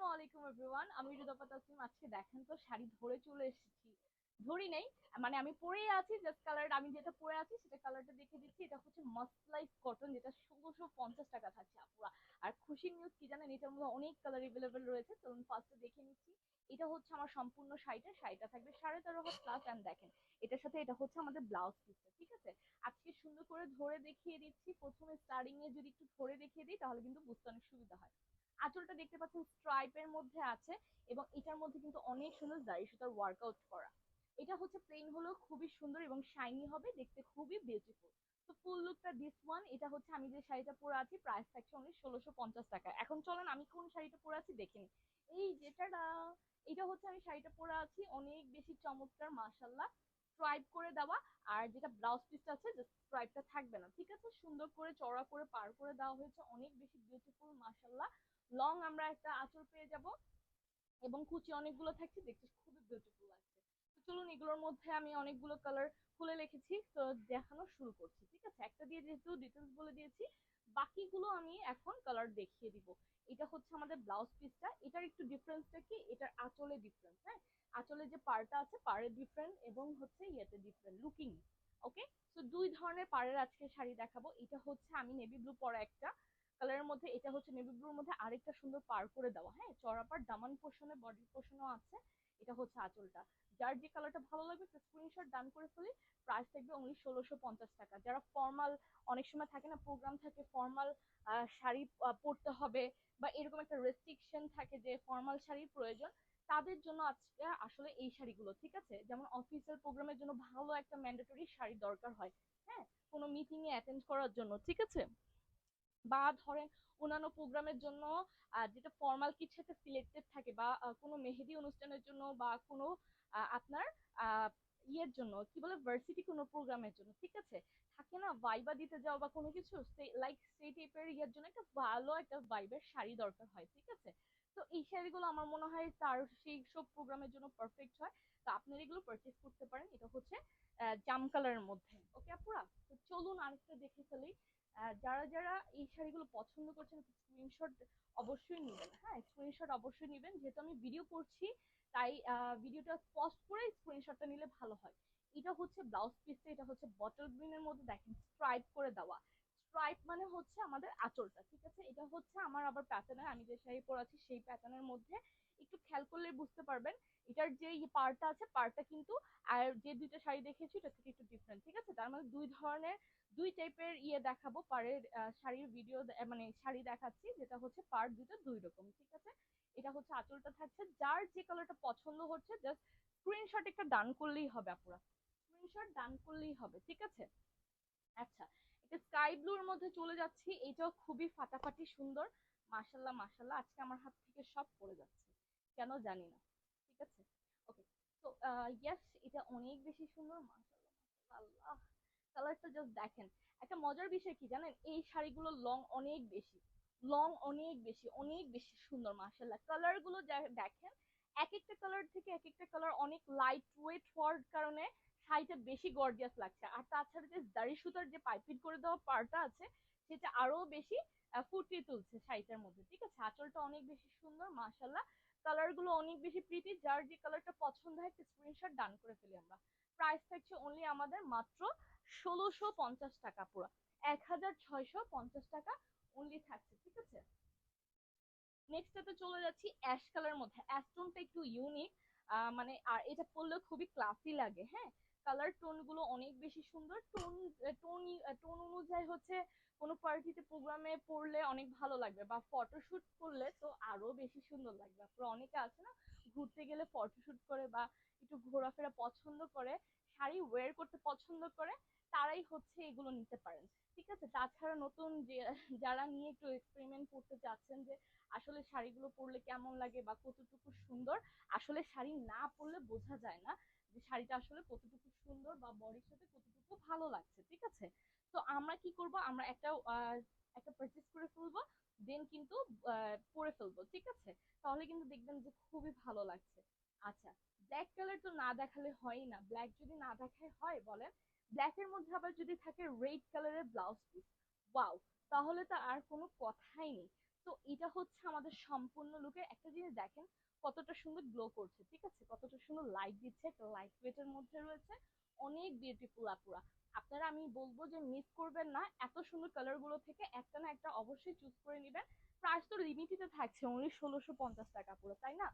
আলাইকুম এভরিওয়ান, আমি রিদপা তাসনিম। আজকে দেখেন তো শাড়ি ধরে চলে এসেছি। ধরি নেই, মানে আমি পরেই আছি। জাস্ট কালার, আমি যেটা পরে আছি সেটা কালারটা দেখে দিচ্ছি। এটা হচ্ছে মাসলাইজ কটন, যেটা ১৬৫০ টাকা থাকছে আপুরা। আর খুশির নিউজ কি জানেন, এটার মধ্যে অনেক কালার এভেলেবেল রয়েছে। চলুন ফার্স্টে দেখে নিচ্ছি। এটা হচ্ছে আমার সম্পূর্ণ শাড়িটা থাকবে 13.5 হাত প্লাস। অ্যান্ড দেখেন, এটার সাথে এটা হচ্ছে আমাদের ব্লাউজ পিসটা, ঠিক আছে। আজকে সুন্দর করে ধরে দেখিয়ে দিচ্ছি। প্রথমে স্টার্টিং এ যদি একটু ধরে দেখিয়ে দিই তাহলে কিন্তু বুঝতে অনেক সুবিধা হয়। আঁচলটা দেখতে পাচ্ছেন স্ট্রাইপের মধ্যে আছে, এবং এটার মধ্যে কিন্তু অনেক সুন্দর জারি সুতার ওয়ার্কআউট করা। এটা হচ্ছে প্লেন হলেও খুবই সুন্দর এবং শাইনি হবে, দেখতে খুবই বিউটিফুল। তো ফুল লুকটা দিস ওয়ান। এটা হচ্ছে আমি যে শাড়িটা পরে আছি, প্রাইস থাকছে অনলি ১৬৫০ টাকা। এখন চলেন আমি কোন শাড়িটা পরে আছি দেখে নিই। এই যেটা, এটা হচ্ছে আমি শাড়িটা পরে আছি, অনেক বেশি চমৎকার মাশাল্লাহ। স্ট্রাইপ করে দেওয়া। আর যেটা ব্লাউজ পিসটা আছে, জাস্ট স্ট্রাইপটা থাকবে না, ঠিক আছে। সুন্দর করে চড়া করে পার করে দেওয়া হয়েছে, অনেক বেশি বিউটিফুল মাশাল্লাহ। লং আমরা একটা আঁচল পেয়ে যাব, এবং কুচি অনেকগুলো থাকছে, দেখতে খুবই বিউটিফুল লাগছে। তো চলুন, এগুলোর মধ্যে আমি অনেকগুলো কালার খুলে রেখেছি, তো দেখানো শুরু করছি, ঠিক আছে। একটা দিয়ে যেহেতু ডিটেলস বলে দিয়েছি, বাকিগুলো আমি এখন কালার দেখিয়ে দিব। এটা হচ্ছে আমাদের ব্লাউজ পিসটা। এটার একটু ডিফারেন্সটা কি, এটার আঁচলে ডিফারেন্স, হ্যাঁ। আঁচলে যে পাড়টা আছে, পাড়ে ডিফারেন্ট, এবং হচ্ছে ইয়েতে ডিফারেন্ট লুকিং। ওকে। তো দুই ধরনের পাড়ের আজকে শাড়ি দেখাবো। এটা হচ্ছে আমি নেভি ব্লু পরা একটা কালারের মধ্যে, এটা হচ্ছে নেভি ব্লুর মধ্যে আরেকটা সুন্দর পার করে দেওয়া, হ্যাঁ, চড়া পার, দামান পোর্শনে বডি পোর্শনও আছে। এটা হচ্ছে আঁচলটা। যার যে কালারটা ভালো লাগবে স্ক্রিনশট ডান করে ফেলি। প্রাইস থাকবে অনলি ১৬৫০ টাকা। যারা ফর্মাল, অনেক সময় থাকে না, প্রোগ্রাম থাকে, ফর্মাল শাড়ি পরতে হবে, বা এরকম একটা রেস্ট্রিকশন থাকে যে ফর্মাল শাড়ির প্রয়োজন, তাদের জন্য আজকে আসলে এই শাড়িগুলো, ঠিক আছে। যেমন অফিসিয়াল প্রোগ্রামের জন্য ভালো একটা ম্যান্ডেটরি শাড়ি দরকার হয়, হ্যাঁ, কোনো মিটিং এ অ্যাটেন্ড করার জন্য, ঠিক আছে। বা ধরেন অন্যান্য প্রোগ্রামের জন্য, যেটা ফর্মাল কিছু একটা সিলেক্টেড থাকে, বা কোনো মেহেদি অনুষ্ঠানের জন্য, বা কোনো আপনার আহ, ইয়ের জন্য, কি বলে, ভার্সিটি কোনো প্রোগ্রামের জন্য, ঠিক আছে। থাকে না ভাইবা দিতে যাও বা কোনো কিছু, লাইক সেই টাইপের ইয়ের জন্য একটা ভালো একটা ভাইবের শাড়ি দরকার হয়, ঠিক আছে। তো এই শাড়িগুলো আমার মনে হয় তার সেই সব প্রোগ্রামের জন্য পারফেক্ট হয়। তো আপনারা এগুলো পারচেজ করতে পারেন। এটা হচ্ছে জাম কালারের মধ্যে। ওকে আপুরা, তো চলুন আরেকটা দেখে ফেলি। যারা যারা এই শাড়িগুলো পছন্দ করছেন, স্ক্রিনশট অবশ্যই নেবেন, হ্যাঁ, স্ক্রিনশট অবশ্যই নেবেন। যেহেতু আমি ভিডিও করছি, তাই ভিডিওটা পজ করে স্ক্রিনশটটা নিলে ভালো হয়। এটা হচ্ছে ব্লাউজ পিসটা। এটা হচ্ছে বটল গ্রিনের মধ্যে দেখেন স্ট্রাইপ করে দেওয়া। স্ট্রাইপ মানে হচ্ছে আমাদের আঁচলটা, ঠিক আছে। এটা হচ্ছে আমার আবার প্যাটার্নের, আমি যে শাড়ি পরে আছি সেই প্যাটার্নের মধ্যে। একটু খেয়াল করলে বুঝতে পারবেন এটার যে পার্টটা আছে, পার্টটা কিন্তু আর যে দুইটা শাড়ি দেখেছি এটা থেকে একটু ডিফারেন্ট, ঠিক আছে। তার মানে দুই ধরনের, দুই টাইপের ইয়ে দেখাবো, পাড়ের শাড়ির ভিডিও, মানে শাড়ি দেখাচ্ছি, যেটা হচ্ছে পাড় দুটো দুই রকম, ঠিক আছে। এটা হচ্ছে আঁচলটা থাকছে। যার যে কালারটা পছন্দ হচ্ছে জাস্ট স্ক্রিনশট একটা ডান করলেই হবে আপুরা, স্ক্রিনশট ডান করলেই হবে, ঠিক আছে। আচ্ছা, এটা স্কাই ব্লুর মধ্যে চলে যাচ্ছি। এটাও খুবই ফাটাফাটি সুন্দর। মাশাল্লাহ মাশাল্লাহ, আজকে আমার হাত থেকে সব পড়ে যাচ্ছে, কেন জানি না, ঠিক আছে। ওকে। তো ইয়েস, এটা অনেক বেশি সুন্দর, মাশাল্লাহ মাশাল্লাহ। কালারটা জাস্ট দেখেন। একটা মজার বিষয় কি জানেন, এই শাড়িগুলো লং অনেক বেশি, লং অনেক বেশি, অনেক বেশি সুন্দর মাশাল্লাহ। কালার গুলো দেখেন, এক একটা কালার থেকে এক একটা কালার অনেক লাইট ওয়েট হওয়ার কারণে শাড়িটা বেশি গর্জিয়াস লাগছে। আর তাছাড়া যে দাড়ি সুতার যে পাইপিং করে দেওয়া পাড়টা আছে, সেটা আরো বেশি ফুটিয়ে তুলছে শাড়িটার মধ্যে, ঠিক আছে। আঁচলটা অনেক বেশি সুন্দর মাশাল্লাহ। কালার গুলো অনেক বেশি প্রীতি। যার যে কালারটা পছন্দ হয় একটা স্ক্রিনশট ডান করে ফেলি আমরা। প্রাইস থাকছে অনলি আমাদের মাত্র ১৬৫০ টাকা পুরো। ১৬৫০ টাকা অনলি থাকছে, ঠিক আছে। নেক্সট এতে চলে যাচ্ছি অ্যাশ কালার মধ্যে। অ্যাশ টোনটা একটু ইউনিক, মানে আর এটা পরলে খুবই ক্লাসি লাগে, হ্যাঁ। কালার টোন গুলো অনেক বেশি সুন্দর। টোন টোন টোন অনুযায়ী হচ্ছে কোনো পার্টিতে প্রোগ্রামে পরলে অনেক ভালো লাগবে, বা ফটোশুট করলে তো আরো বেশি সুন্দর লাগবে। আপনারা অনেকে আছে না, ঘুরতে গেলে ফটোশুট করে, বা একটু ঘোরাফেরা পছন্দ করে, শাড়ি ওয়্যার করতে পছন্দ করে, তারাই হচ্ছে এগুলো নিতে পারেন, ঠিক আছে। তাছাড়া নতুন যে যারা নিয়ে একটু এক্সপেরিমেন্ট করতে চাচ্ছেন যে আসলে শাড়িগুলো পরলে কেমন লাগে বা কতটুকু সুন্দর, আসলে শাড়ি না পরলে বোঝা যায় না যে শাড়িটা আসলে কতটুকু সুন্দর বা বডির সাথে কতটুকু ভালো লাগছে, ঠিক আছে। তো আমরা কি করব, আমরা একটা পারচেজ করে ফেলবো, দেন কিন্তু পরে ফেলবো, ঠিক আছে। তাহলে কিন্তু দেখবেন যে খুবই ভালো লাগছে। আচ্ছা, ব্ল্যাক কালার তো না দেখালে হয়ই না। ব্ল্যাক যদি না দেখায় হয় বলেন, ব্ল্যাক এর মধ্যে আবার যদি থাকে রেড কালারের ব্লাউজ পিস, ওয়াও, তাহলে তো আর কোনো কথাই নেই। তো এটা হচ্ছে আমাদের সম্পূর্ণ লুকের একটা জিনিস দেখেন কতটা সুন্দর গ্লো করছে, ঠিক আছে, কতটা সুন্দর লাইট দিচ্ছে, একটা লাইট ওয়েটের মধ্যে রয়েছে, অনেক বিউটিফুল আপুরা। আপনারা আমি বলবো যে মিস করবেন না, এত সুন্দর কালার গুলো থেকে একটা না একটা অবশ্যই চুজ করে নেবেন। প্রাইস তো লিমিটেড থাকছে, অনলি 1650 টাকা পুরো, তাই না?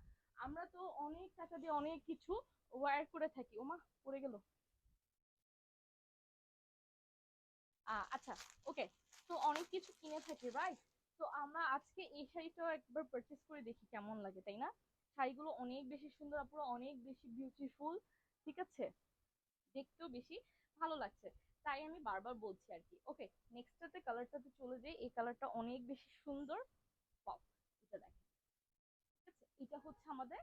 আমরা তো অনেক টাকা দিয়ে অনেক কিছু ওয়্যার করে থাকি। ওমা, পড়ে গেল। আচ্ছা, ওকে। তো অনেক কিছু কিনে থাকি, রাইট? তো আমরা আজকে এই শাড়িটাও একবার পারচেজ করে দেখি কেমন লাগে, তাই না? শাড়িগুলো অনেক বেশি সুন্দর আপুরা, অনেক বেশি বিউটিফুল, ঠিক আছে, দেখতেও বেশি ভালো লাগছে, তাই আমি বারবার বলছি আর কি। ওকে, নেক্সটটাতে কালারটাতে চলে যাই। এই কালারটা অনেক বেশি সুন্দর। পপ, এটা দেখেন, ঠিক আছে, এটা হচ্ছে আমাদের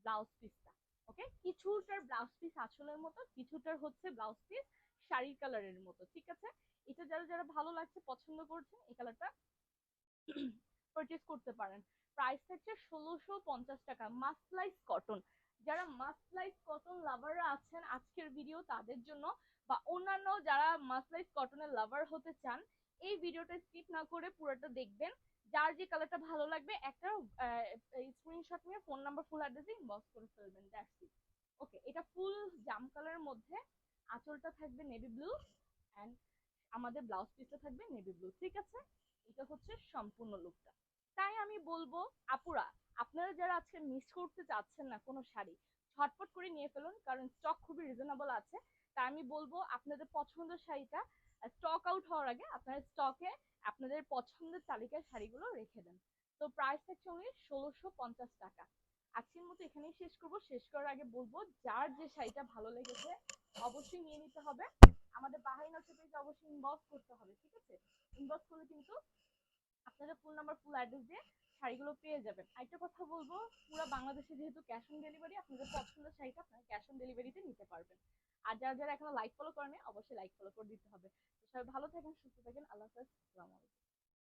ব্লাউজ পিসটা। ওকে, কিছুটার ব্লাউজ পিস আঁচলের মতো, কিছুটার হচ্ছে ব্লাউজ পিস শাড়ির কালারের মতো, ঠিক আছে। এটা যারা যারা ভালো লাগছে, পছন্দ করছেন, এই কালারটা পারচেজ করতে পারেন। প্রাইস থাকছে 1650 টাকা, মাসলাইজ কটন। যারা মাসলাইজ কটন লাভাররা আছেন আজকের ভিডিও তাদের জন্য, বা অন্যান্য যারা মাসলাইজ কটনের লাভার হতে চান, এই ভিডিওটা স্কিপ না করে পুরোটা দেখবেন। যার যে কালারটা ভালো লাগবে একটা স্ক্রিনশট নিয়ে ফোন নাম্বার ফুল অ্যাড্রেসে ইনবক্স করে ফেলবেন, দ্যাটস ইট। ওকে, এটা ফুল জাম কালারের মধ্যে, আঁচলটা থাকবে নেভি ব্লু, এন্ড আমাদের ব্লাউজ পিসটা থাকবে নেভি ব্লু, ঠিক আছে। এটা হচ্ছে সম্পূর্ণ লুকটা। তাই আমি বলবো আপুরা, আপনারা যারা আজকে মিস করতে চাচ্ছেন না কোনো শাড়ি, ঝটপট করে নিয়ে ফেলুন, কারণ স্টক খুবই রিজনেবল আছে। তাই আমি বলবো আপনাদের পছন্দের শাড়িটা স্টক আউট হওয়ার আগে আপনারা স্টকে আপনাদের পছন্দের তালিকায় শাড়িগুলো রেখে দেন। তো প্রাইস হচ্ছে only 1650 টাকা। আজকের মতো এখানেই শেষ করবো। শেষ করার আগে বলবো, যার যে শাড়িটা ভালো লেগেছে অবশ্যই নিয়ে নিতে হবে। আমাদের বাহারি নকশা পেজে অবশ্যই ইনবক্স করতে হবে, ঠিক আছে। ইনবক্স করলে কিন্তু আপনাদের ফোন নাম্বার ফুল অ্যাড্রেস দিয়ে শাড়িগুলো পেয়ে যাবেন। আরেকটা কথা বলবো, পুরো বাংলাদেশে যেহেতু ক্যাশ অন ডেলিভারি, আপনাদের পছন্দের শাড়িটা আপনারা ক্যাশ অন ডেলিভারিতে নিতে পারবেন। আর যারা যারা এখনো লাইক ফলো করেন অবশ্যই লাইক ফলো করে দিতে হবে। তো সবাই ভালো থাকেন, সুস্থ থাকেন, আল্লাহ হাফেজ, আসসালামু আলাইকুম।